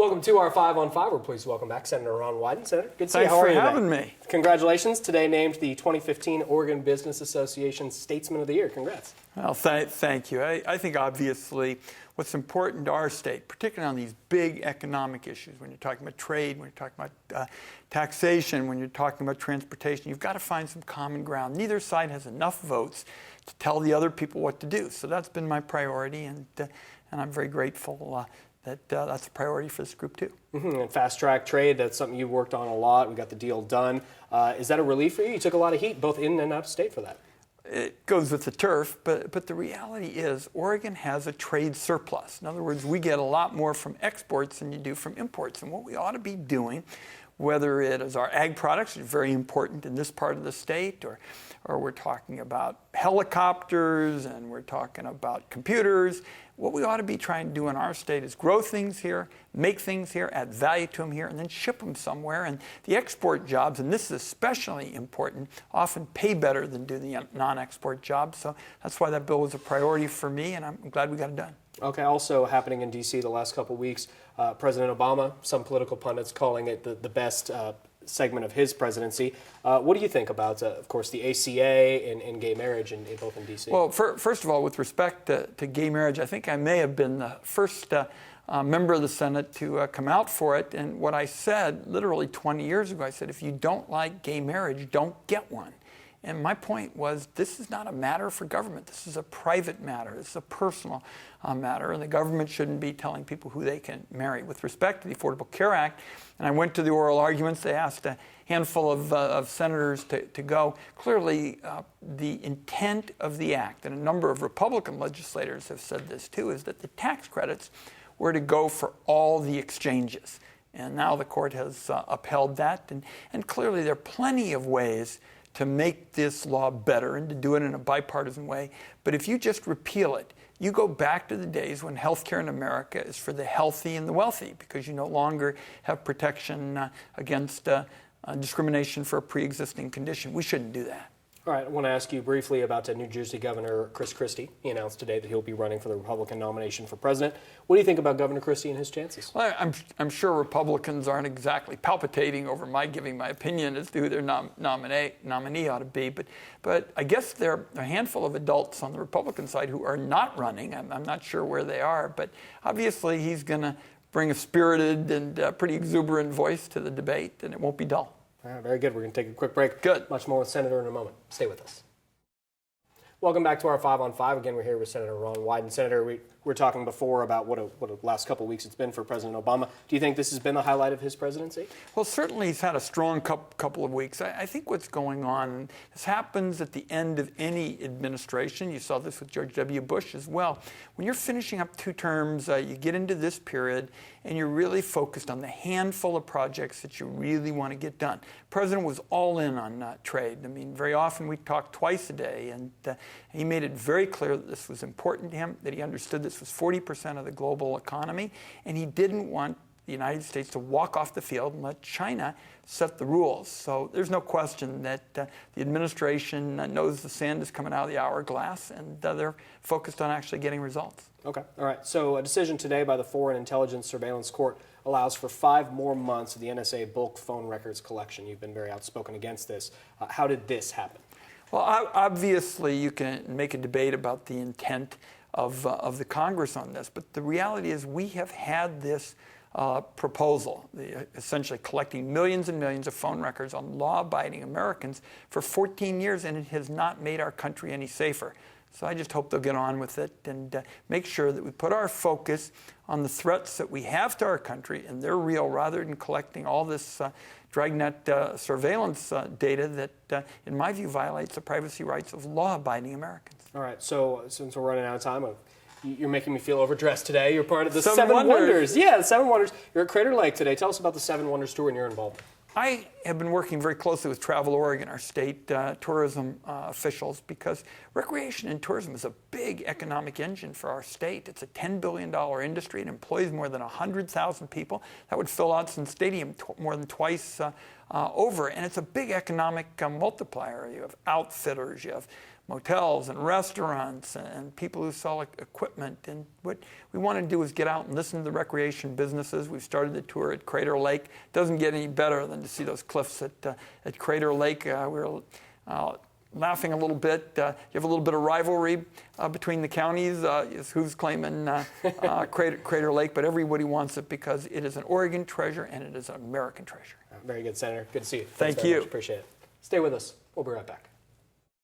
Welcome to our 5 on 5. We're pleased to welcome back Senator Ron Wyden. Senator, good to see you. Thanks How are you for having me. Congratulations. Today named the 2015 Oregon Business Association Statesman of the Year. Congrats. Well, thank you. I think obviously what's important to our state, particularly on these big economic issues, when you're talking about trade, when you're talking about taxation, when you're talking about transportation, you've got to find some common ground. Neither side has enough votes to tell the other people what to do. So that's been my priority, and I'm very grateful that's a priority for this group too. And fast track trade, that's something you've worked on a lot. We got the deal done. Is that a relief for you? You took a lot of heat both in and out of state for that. It goes with the turf, but the reality is Oregon has a trade surplus. In other words, we get a lot more from exports than you do from imports. And what we ought to be doing, whether it is our ag products, which are very important in this part of the state, or we're talking about helicopters and we're talking about computers, what we ought to be trying to do in our state is grow things here, make things here, add value to them here, and then ship them somewhere. And the export jobs, and this is especially important, often pay better than do the non-export jobs. So that's why that bill was a priority for me, and I'm glad we got it done. Okay, also happening in D.C. the last couple of weeks, President Obama, some political pundits calling it the best segment of his presidency. What do you think about, of course, the ACA and gay marriage both in D.C.? Well, first of all, with respect to gay marriage, I think I may have been the first member of the Senate to come out for it. And what I said literally 20 years ago, I said, if you don't like gay marriage, don't get one. And my point was, this is not a matter for government. This is a private matter. This is a personal matter, and the government shouldn't be telling people who they can marry. With respect to the Affordable Care Act, and I went to the oral arguments, they asked a handful of senators to go. Clearly, the intent of the act, and a number of Republican legislators have said this too, is that the tax credits were to go for all the exchanges. And now the court has upheld that, and clearly there are plenty of ways to make this law better and to do it in a bipartisan way. But if you just repeal it, you go back to the days when health care in America is for the healthy and the wealthy, because you no longer have protection against discrimination for a pre-existing condition. We shouldn't do that. All right, I want to ask you briefly about New Jersey Governor Chris Christie. He announced today that he'll be running for the Republican nomination for president. What do you think about Governor Christie and his chances? Well, I'm sure Republicans aren't exactly palpitating over my giving my opinion as to who their nominee ought to be, but I guess there are a handful of adults on the Republican side who are not running. I'm not sure where they are, but obviously he's going to bring a spirited and pretty exuberant voice to the debate, and it won't be dull. All right, very good. We're going to take a quick break. Good. Much more with Senator in a moment. Stay with us. Welcome back to our 5 on 5. Again, we're here with Senator Ron Wyden. Senator, we were talking before about what a last couple of weeks it's been for President Obama. Do you think this has been the highlight of his presidency? Well, certainly he's had a strong couple of weeks. I think what's going on, this happens at the end of any administration. You saw this with George W. Bush as well. When you're finishing up 2 terms, you get into this period, and you're really focused on the handful of projects that you really want to get done. The president was all in on trade. I mean, very often we talk twice a day, and he made it very clear that this was important to him, that he understood this was 40% of the global economy, and he didn't want the United States to walk off the field and let China set the rules. So there's no question that the administration knows the sand is coming out of the hourglass, and they're focused on actually getting results. Okay. All right. So a decision today by the Foreign Intelligence Surveillance Court allows for 5 more months of the NSA bulk phone records collection. You've been very outspoken against this. How did this happen? Well, obviously you can make a debate about the intent of the Congress on this, but the reality is we have had this proposal, essentially collecting millions and millions of phone records on law-abiding Americans for 14 years, and it has not made our country any safer. So I just hope they'll get on with it and make sure that we put our focus on the threats that we have to our country, and they're real, rather than collecting all this dragnet surveillance data that, in my view, violates the privacy rights of law-abiding Americans. All right, so since we're running out of time, you're making me feel overdressed today. You're part of the Seven Wonders. Yeah, the 7 Wonders. You're at Crater Lake today. Tell us about the 7 Wonders tour and your involvement. I have been working very closely with Travel Oregon, our state tourism officials, because recreation and tourism is a big economic engine for our state. It's a $10 billion industry. It employs more than 100,000 people. That would fill Autzen Stadium more than twice over. And it's a big economic multiplier. You have outfitters, you have motels and restaurants and people who sell equipment. And what we want to do is get out and listen to the recreation businesses. We've started the tour at Crater Lake. It doesn't get any better than to see those cliffs at Crater Lake. We're laughing a little bit. You have a little bit of rivalry between the counties, is who's claiming Crater Lake, but everybody wants it because it is an Oregon treasure and it is an American treasure. Very good, Senator. Good to see you. Thank Thanks very you. much. Appreciate it. Stay with us. We'll be right back.